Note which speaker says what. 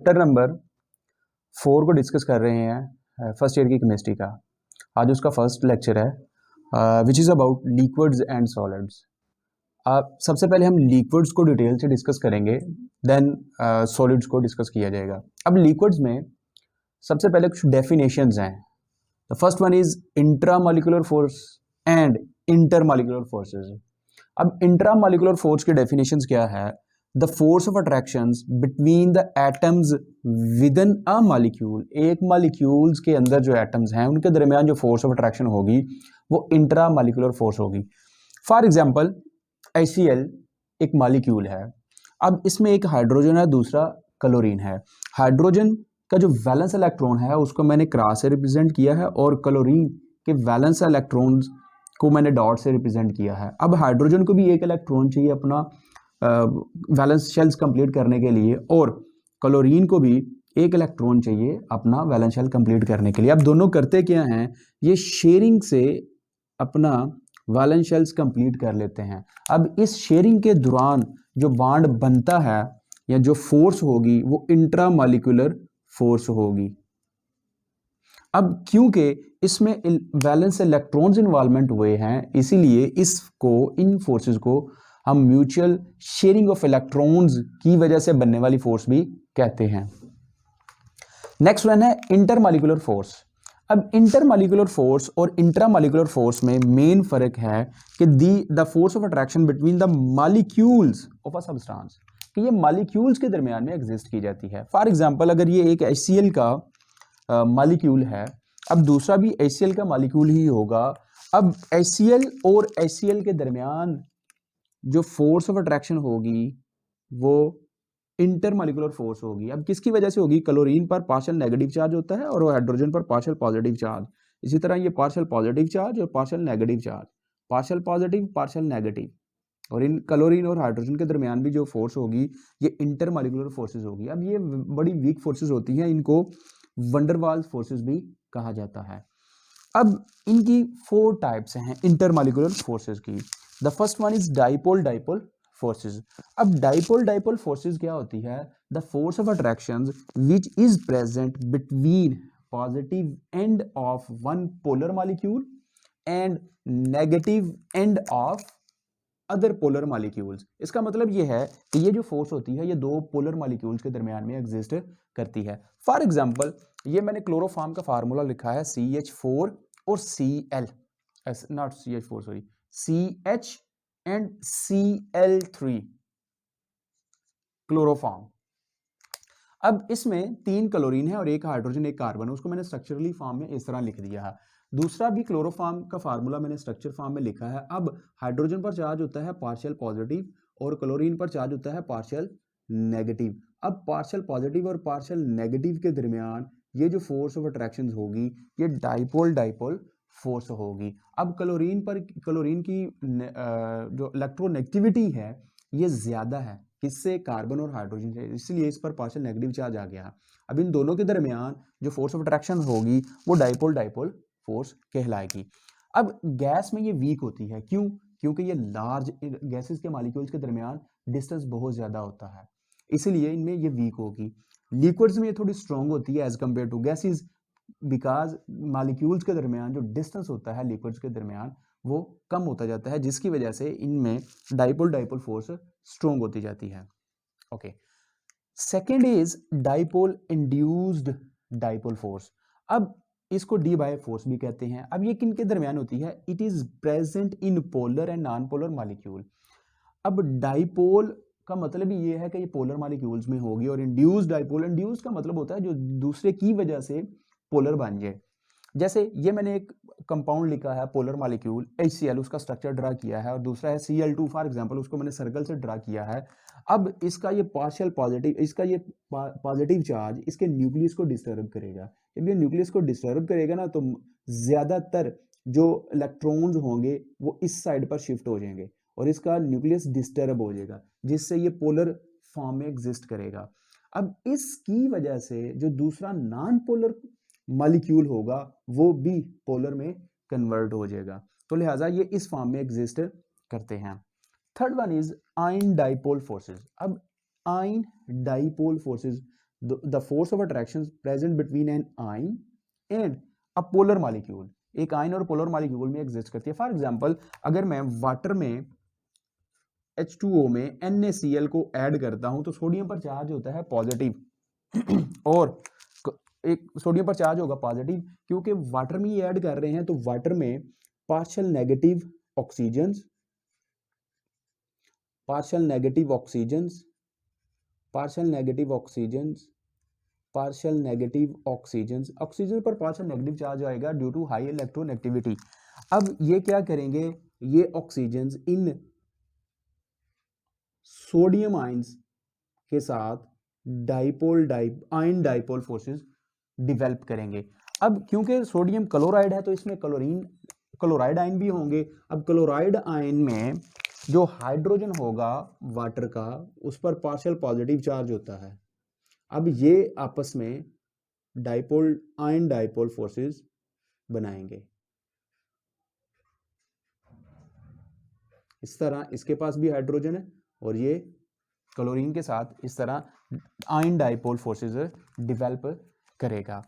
Speaker 1: Chapter number 4 को discuss कर रहे हैं फर्स्ट ईयर की केमिस्ट्री का। आज उसका फर्स्ट लेक्चर है which is about liquids and solids. सबसे पहले हम लिक्विड्स को डिटेल से डिस्कस करेंगे, देन सॉलिड्स को डिस्कस किया जाएगा। अब लिक्विड्स में सबसे पहले कुछ डेफिनेशंस हैं। The first one is intramolecular force and intermolecular forces. अब इंट्रामॉलिक्यूलर फोर्स की डेफिनेशंस क्या है? The force of attractions between the atoms within a molecule. एक मॉलिक्यूल्स के अंदर जो एटम्स हैं उनके दरमियान जो फोर्स ऑफ अट्रैक्शन होगी वो इंट्रामॉलिक्यूलर फोर्स होगी। फॉर एग्जांपल HCl एक मॉलिक्यूल है। अब इसमें एक हाइड्रोजन है, दूसरा क्लोरीन है। हाइड्रोजन का जो वैलेंस इलेक्ट्रॉन है उसको मैंने क्रॉस से रिप्रेजेंट किया है और क्लोरीन के वैलेंस इलेक्ट्रॉन्स को मैंने डॉट से रिप्रेजेंट किया है। अब हाइड्रोजन को भी एक इलेक्ट्रॉन चाहिए अपना वैलेंस शेल्स कंप्लीट करने के लिए, और क्लोरीन को भी एक इलेक्ट्रॉन चाहिए अपना वैलेंस शेल कंप्लीट करने के लिए। अब दोनों करते क्या हैं? ये शेयरिंग से अपना वैलेंस शेल्स कंप्लीट कर लेते हैं। अब इस शेयरिंग के दौरान जो बॉन्ड बनता है या जो फोर्स होगी वो इंट्रामॉलिक्यूलर फोर्स होगी। अब क्योंकि इसमें वैलेंस इलेक्ट्रॉन्स इन्वॉल्वमेंट हुए हैं, इसीलिए इन फोर्सेस को हम म्यूचुअल शेयरिंग ऑफ इलेक्ट्रॉन्स की वजह से बनने वाली फोर्स भी कहते हैं। नेक्स्ट वन है इंटरमॉलिक्यूलर फोर्स। अब इंटरमॉलिक्यूलर फोर्स और इंट्रामॉलिक्यूलर फोर्स में मेन फर्क है कि the force of attraction between the molecules of a substance, कि ये मॉलिक्यूल्स के दरमियान में एग्जिस्ट की जाती है। फॉर एग्जांपल अगर ये एक HCl का मॉलिक्यूल है, अब दूसरा भी HCl का मॉलिक्यूल ही होगा। अब HCl और HCl के दरमियान जो फोर्स ऑफ अट्रैक्शन होगी वो इंटरमॉलिक्यूलर फोर्स होगी। अब किसकी वजह से होगी? क्लोरीन पर पार्शियल नेगेटिव चार्ज होता है और हाइड्रोजन पर पार्शियल पॉजिटिव चार्ज। इसी तरह ये पार्शियल पॉजिटिव चार्ज और partial negative charge, partial positive partial negative, और इन क्लोरीन और हाइड्रोजन के दरमियान भी जो फोर्स होगी ये इंटरमॉलिक्यूलर फोर्सेस होगी। अब ये बड़ी वीक फोर्सेस होती हैं, इनको वंडरवाल्स फोर्सेस भी कहा जाता है। अब इनकी 4 टाइप्स हैं इंटरमॉलिक्यूलर फोर्सेस की। The first one is dipole dipole forces. अब डाइपोल डाइपोल फोर्सेस क्या होती है? The force of attraction which is present between positive end of one polar molecule and negative end of other polar molecules. इसका मतलब ये है कि ये जो फोर्स होती है ये दो पोलर मॉलिक्यूल्स के दरमियान में एग्जिस्ट करती है। फॉर एग्जांपल ये मैंने क्लोरोफॉर्म का फार्मूला लिखा है CH4 और Cl, not CH4 sorry, CH and Cl3 chloroform. अब इसमें 3 क्लोरीन है और एक हाइड्रोजन एक कार्बन है, उसको मैंने स्ट्रक्चरली फॉर्म में इस तरह लिख दिया है। दूसरा भी क्लोरोफॉर्म का फार्मूला मैंने स्ट्रक्चर फॉर्म में लिखा है। अब हाइड्रोजन पर चार्ज होता है पार्शियल पॉजिटिव और क्लोरीन पर चार्ज होता है पार्शियल नेगेटिव। अब पार्शियल पॉजिटिव और पार्शियल नेगेटिव के दरमियान ये जो फोर्स ऑफ अट्रैक्शन होगी ये डाइपोल डाइपोल फोर्स होगी। अब क्लोरीन की जो इलेक्ट्रोनेगेटिविटी है ये ज्यादा है किससे? कार्बन और हाइड्रोजन से, इसलिए इस पर पार्शियल नेगेटिव चार्ज आ गया। अब इन दोनों के दरमियान जो फोर्स ऑफ अट्रैक्शन होगी वो डाइपोल डाइपोल फोर्स कहलाएगी। अब गैस में ये वीक होती है, क्यों? क्योंकि ये लार्ज गैसेस के मॉलिक्यूल्स के दरमियान डिस्टेंस बहुत ज्यादा होता है, इसलिए इनमें ये वीक होगी। लिक्विड्स में ये थोड़ी स्ट्रॉन्ग होती है as compare to gases, because molecules के दरमियान जो डिस्टेंस होता है लिक्विड्स के दरमियान वो कम होता जाता है, जिसकी वजह से इनमें डाइपोल डाइपोल फोर्स स्ट्रॉन्ग होती जाती है। Okay, second is dipole induced dipole force. अब इसको डी बाय फोर्स भी कहते हैं। अब ये किन के दरमियान होती है? It is present in polar and non polar molecule. अब डाइपोल का मतलब ही ये है कि ये पोलर मॉलिक्यूल्स में होगी, और इंड्यूस्ड डाइपोल, इंड्यूस्ड का मतलब होता है जो दूसरे की वजह से पोलर बन जाए। जैसे ये मैंने एक कंपाउंड लिखा है पोलर मॉलिक्यूल HCl, उसका स्ट्रक्चर ड्रा किया है, और दूसरा है Cl2 फॉर एग्जांपल, उसको मैंने सर्कल से ड्रा किया है। अब इसका ये पार्शियल पॉजिटिव, इसका ये पॉजिटिव चार्ज इसके न्यूक्लियस को डिस्टर्ब करेगा। जब ये न्यूक्लियस को डिस्टर्ब करेगा ना तो ज्यादातर जो इलेक्ट्रॉन्स होंगे वो इस साइड पर शिफ्ट हो जाएंगे और इसका न्यूक्लियस डिस्टर्ब हो जाएगा, जिससे ये पोलर फॉर्म में एग्जिस्ट करेगा। अब इसकी वजह से जो दूसरा नॉन पोलर मॉलिक्यूल होगा वो भी पोलर में कन्वर्ट हो जाएगा, तो लिहाजा ये इस फॉर्म में एग्जिस्ट करते हैं। Third one is ion dipole forces. अब ion dipole forces the force of attraction present between an ion and a polar molecule, एक आयन और पोलर मॉलिक्यूल में एग्जिस्ट करती है। फॉर एग्जांपल अगर मैं वाटर में H2O में NaCl को ऐड करता हूं तो सोडियम पर चार्ज होता है पॉजिटिव और एक सोडियम पर चार्ज होगा पॉजिटिव, क्योंकि वाटर में ये ऐड कर रहे हैं तो वाटर में partial negative oxygens, partial negative oxygens, partial negative oxygens, partial negative oxygens, oxygen पर पार्शियल नेगेटिव चार्ज आएगा ड्यू टू हाई इलेक्ट्रोनेगेटिविटी। अब ये क्या करेंगे, ये ऑक्सीजन्स इन सोडियम आयंस के साथ आयन डाइपोल फोर्सेस डेवलप करेंगे। अब क्योंकि सोडियम क्लोराइड है तो इसमें क्लोराइड आयन भी होंगे। अब क्लोराइड आयन में जो हाइड्रोजन होगा वाटर का उस पर पार्शियल पॉजिटिव चार्ज होता है। अब ये आपस में आयन डाइपोल फोर्सेस बनाएंगे। इस तरह इसके पास भी हाइड्रोजन है और ये क्लोरीन के साथ इस तरह आयन डाइपोल फोर्सेस डेवलप करेगा।